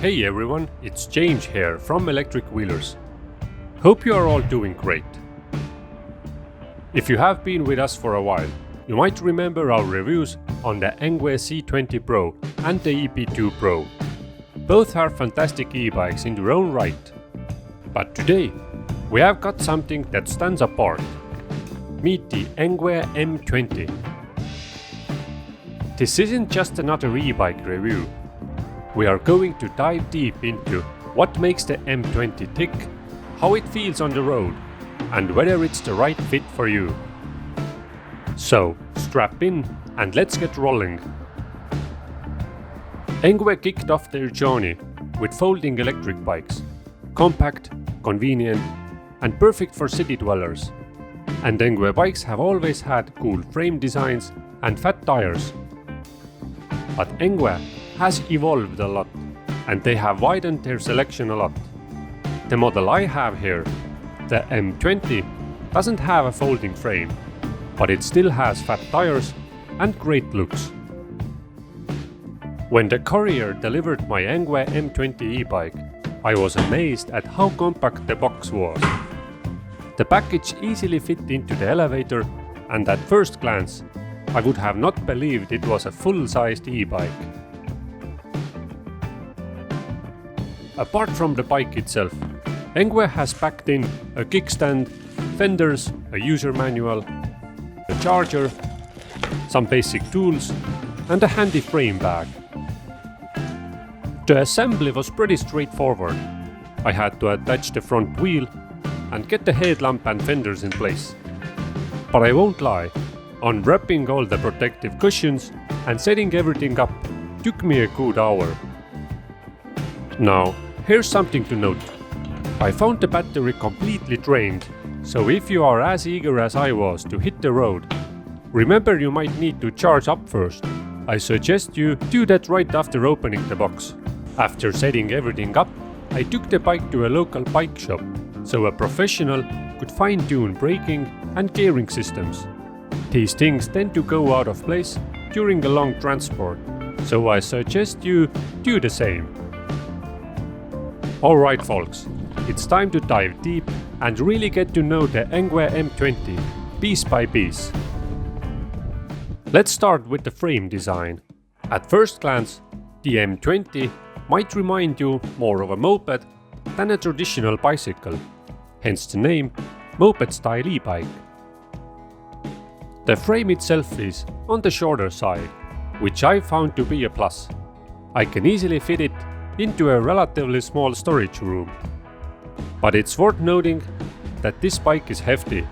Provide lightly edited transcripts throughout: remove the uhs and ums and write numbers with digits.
Hey everyone, it's James here from Electric Wheelers. Hope you are all doing great. If you have been with us for a while, you might remember our reviews on the Engwe C20 Pro and the EP2 Pro. Both are fantastic e-bikes in their own right. But today, we have got something that stands apart. Meet the Engwe M20. This isn't just another e-bike review. We are going to dive deep into what makes the M20 tick, how it feels on the road, and whether it's the right fit for you. So, strap in and let's get rolling. Engwe kicked off their journey with folding electric bikes. Compact, convenient, and perfect for city dwellers. And Engwe bikes have always had cool frame designs and fat tires. But Engwe has evolved a lot, and they have widened their selection a lot. The model I have here, the M20, doesn't have a folding frame, but it still has fat tires and great looks. When the courier delivered my Engwe M20 e-bike, I was amazed at how compact the box was. The package easily fit into the elevator, and at first glance, I would have not believed it was a full-sized e-bike. Apart from the bike itself, Engwe has packed in a kickstand, fenders, a user manual, a charger, some basic tools, and a handy frame bag. The assembly was pretty straightforward. I had to attach the front wheel and get the headlamp and fenders in place. But I won't lie, unwrapping all the protective cushions and setting everything up took me a good hour. Now, here's something to note. I found the battery completely drained, so if you are as eager as I was to hit the road, remember you might need to charge up first. I suggest you do that right after opening the box. After setting everything up, I took the bike to a local bike shop, so a professional could fine-tune braking and gearing systems. These things tend to go out of place during a long transport, so I suggest you do the same. Alright folks, it's time to dive deep and really get to know the Engwe M20 piece by piece. Let's start with the frame design. At first glance, the M20 might remind you more of a moped than a traditional bicycle, hence the name Moped-Style e-bike. The frame itself is on the shorter side, which I found to be a plus. I can easily fit it into a relatively small storage room. But it's worth noting that this bike is hefty,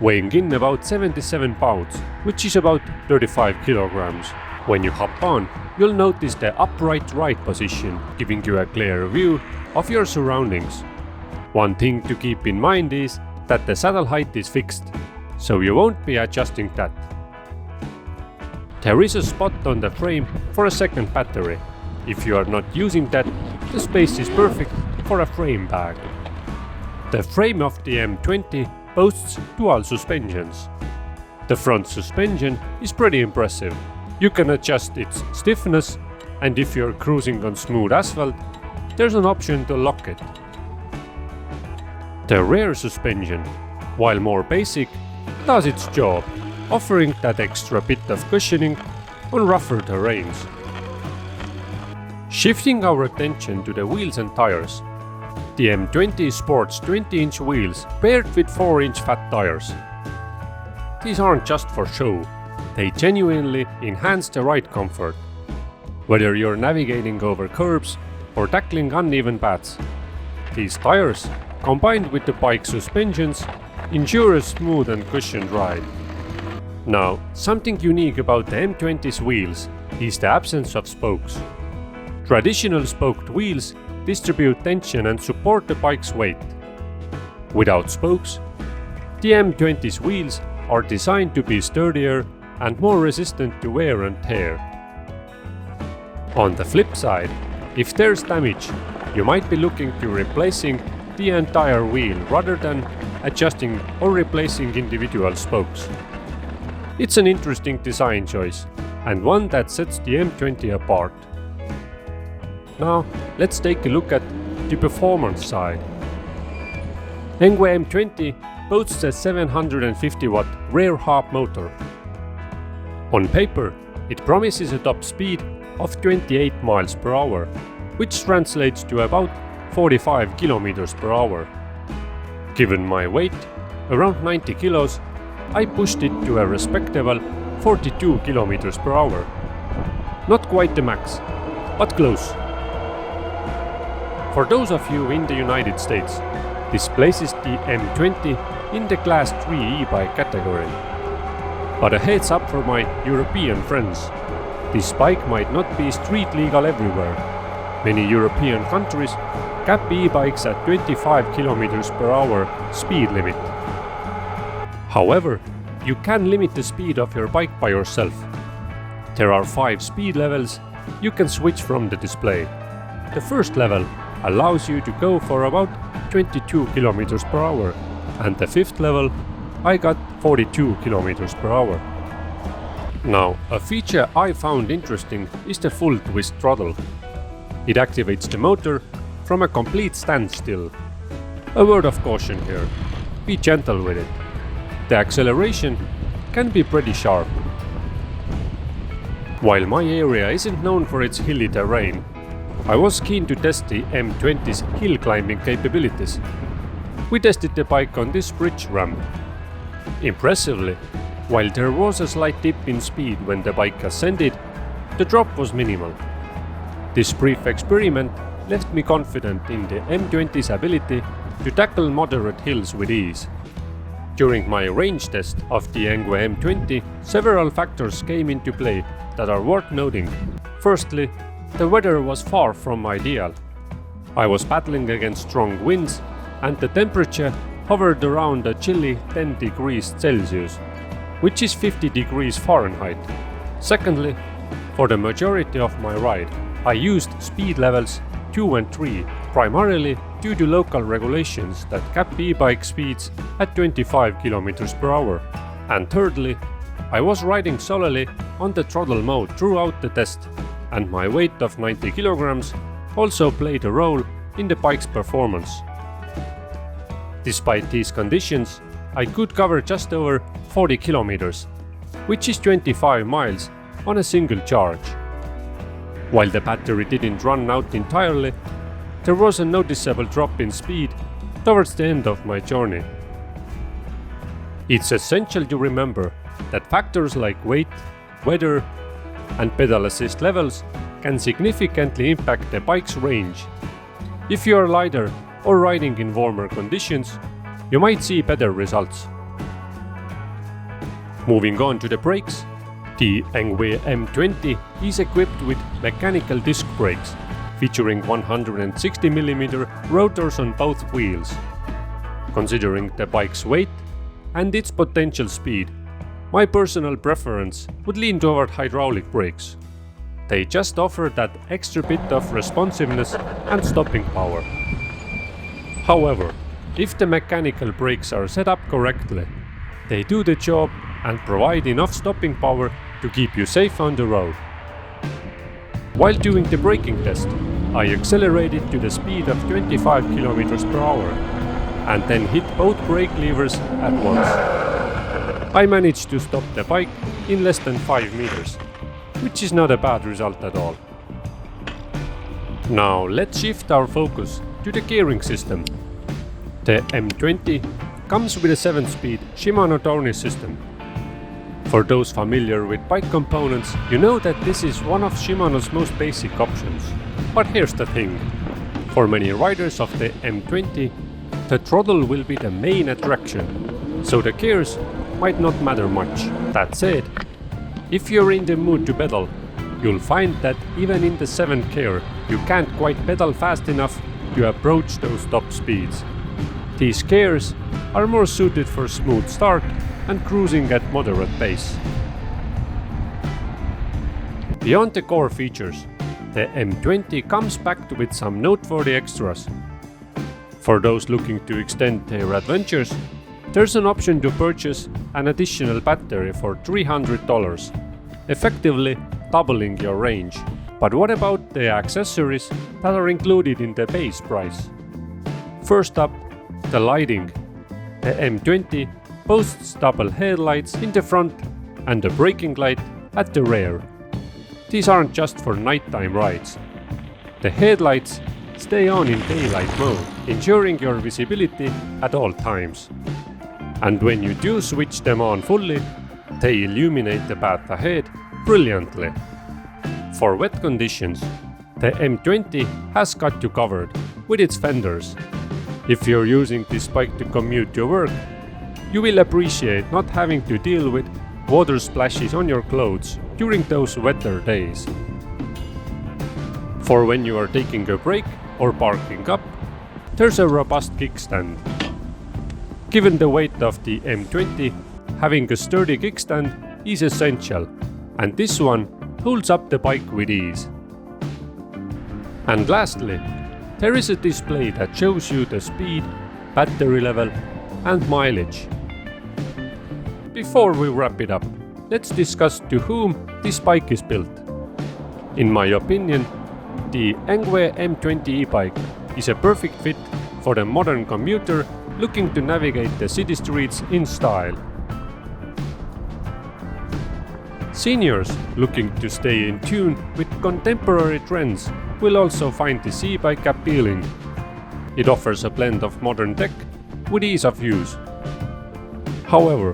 weighing in about 77 pounds, which is about 35 kilograms. When you hop on, you'll notice the upright ride position, giving you a clear view of your surroundings. One thing to keep in mind is that the saddle height is fixed, so you won't be adjusting that. There is a spot on the frame for a second battery. If you are not using that, the space is perfect for a frame bag. The frame of the M20 boasts dual suspensions. The front suspension is pretty impressive. You can adjust its stiffness, and if you're cruising on smooth asphalt, there's an option to lock it. The rear suspension, while more basic, does its job, offering that extra bit of cushioning on rougher terrains. Shifting our attention to the wheels and tires, the M20 sports 20-inch wheels paired with 4-inch fat tires. These aren't just for show, they genuinely enhance the ride comfort. Whether you're navigating over curbs or tackling uneven paths, these tires, combined with the bike's suspensions, ensure a smooth and cushioned ride. Now, something unique about the M20's wheels is the absence of spokes. Traditional spoked wheels distribute tension and support the bike's weight. Without spokes, the M20's wheels are designed to be sturdier and more resistant to wear and tear. On the flip side, if there's damage, you might be looking to replacing the entire wheel rather than adjusting or replacing individual spokes. It's an interesting design choice, and one that sets the M20 apart. Now let's take a look at the performance side. Engwe M20 boasts a 750 watt rear hub motor. On paper, it promises a top speed of 28 miles per hour, which translates to about 45 kilometers per hour. Given my weight, around 90 kilos, I pushed it to a respectable 42 kilometers per hour. Not quite the max, but close. For those of you in the United States, this places the M20 in the Class 3 e-bike category. But a heads up for my European friends, this bike might not be street legal everywhere. Many European countries cap e-bikes at 25 km per hour speed limit. However, you can limit the speed of your bike by yourself. There are 5 speed levels you can switch from the display. The first level allows you to go for about 22 km per hour, and the 5th level I got 42 km per hour. Now, a feature I found interesting is the full twist throttle. It activates the motor from a complete standstill. A word of caution here, be gentle with it. The acceleration can be pretty sharp. While my area isn't known for its hilly terrain, I was keen to test the M20's hill climbing capabilities. We tested the bike on this bridge ramp. Impressively, while there was a slight dip in speed when the bike ascended, the drop was minimal. This brief experiment left me confident in the M20's ability to tackle moderate hills with ease. During my range test of the Engwe M20, several factors came into play that are worth noting. Firstly, the weather was far from ideal. I was battling against strong winds, and the temperature hovered around a chilly 10 degrees Celsius, which is 50 degrees Fahrenheit. Secondly, for the majority of my ride, I used speed levels 2 and 3, primarily due to local regulations that cap e-bike speeds at 25 km per hour. And thirdly, I was riding solely on the throttle mode throughout the test, and my weight of 90 kilograms also played a role in the bike's performance. Despite these conditions, I could cover just over 40 kilometers, which is 25 miles on a single charge. While the battery didn't run out entirely, there was a noticeable drop in speed towards the end of my journey. It's essential to remember that factors like weight, weather, and pedal assist levels can significantly impact the bike's range. If you are lighter or riding in warmer conditions, you might see better results. Moving on to the brakes, the Engwe M20 is equipped with mechanical disc brakes, featuring 160mm rotors on both wheels. Considering the bike's weight and its potential speed, my personal preference would lean toward hydraulic brakes. They just offer that extra bit of responsiveness and stopping power. However, if the mechanical brakes are set up correctly, they do the job and provide enough stopping power to keep you safe on the road. While doing the braking test, I accelerated to the speed of 25 km per hour and then hit both brake levers at once. I managed to stop the bike in less than 5 meters, which is not a bad result at all. Now let's shift our focus to the gearing system. The M20 comes with a 7-speed Shimano Tourney system. For those familiar with bike components, you know that this is one of Shimano's most basic options. But here's the thing. For many riders of the M20, the throttle will be the main attraction, so the gears might not matter much. That said, if you're in the mood to pedal, you'll find that even in the 7th gear, you can't quite pedal fast enough to approach those top speeds. These gears are more suited for smooth start and cruising at moderate pace. Beyond the core features, the M20 comes packed with some noteworthy extras. For those looking to extend their adventures, there's an option to purchase an additional battery for $300, effectively doubling your range. But what about the accessories that are included in the base price? First up, the lighting. The M20 boasts double headlights in the front and a braking light at the rear. These aren't just for nighttime rides. The headlights stay on in daylight mode, ensuring your visibility at all times. And when you do switch them on fully, they illuminate the path ahead brilliantly. For wet conditions, the M20 has got you covered with its fenders. If you're using this bike to commute to work, you will appreciate not having to deal with water splashes on your clothes during those wetter days. For when you are taking a break or parking up, there's a robust kickstand. Given the weight of the M20, having a sturdy kickstand is essential, and this one holds up the bike with ease. And lastly, there is a display that shows you the speed, battery level and mileage. Before we wrap it up, let's discuss to whom this bike is built. In my opinion, the Engwe M20 e-bike is a perfect fit for the modern commuter looking to navigate the city streets in style. Seniors looking to stay in tune with contemporary trends will also find this e-bike appealing. It offers a blend of modern tech with ease of use. However,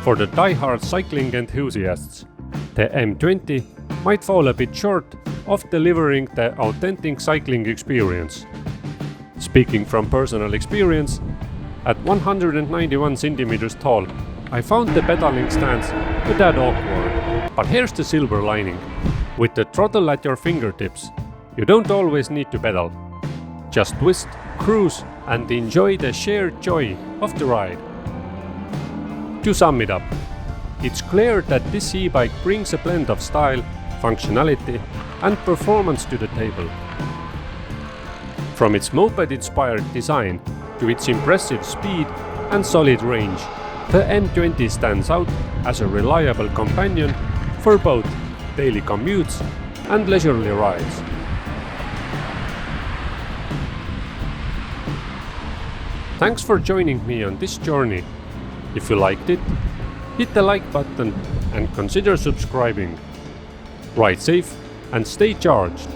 for the die-hard cycling enthusiasts, the M20 might fall a bit short of delivering the authentic cycling experience. Speaking from personal experience, at 191 centimeters tall, I found the pedaling stance a tad awkward. But here's the silver lining. With the throttle at your fingertips, you don't always need to pedal. Just twist, cruise, and enjoy the sheer joy of the ride. To sum it up, it's clear that this e-bike brings a blend of style, functionality, and performance to the table. From its moped-inspired design to its impressive speed and solid range, the M20 stands out as a reliable companion for both daily commutes and leisurely rides. Thanks for joining me on this journey. If you liked it, hit the like button and consider subscribing. Ride safe and stay charged.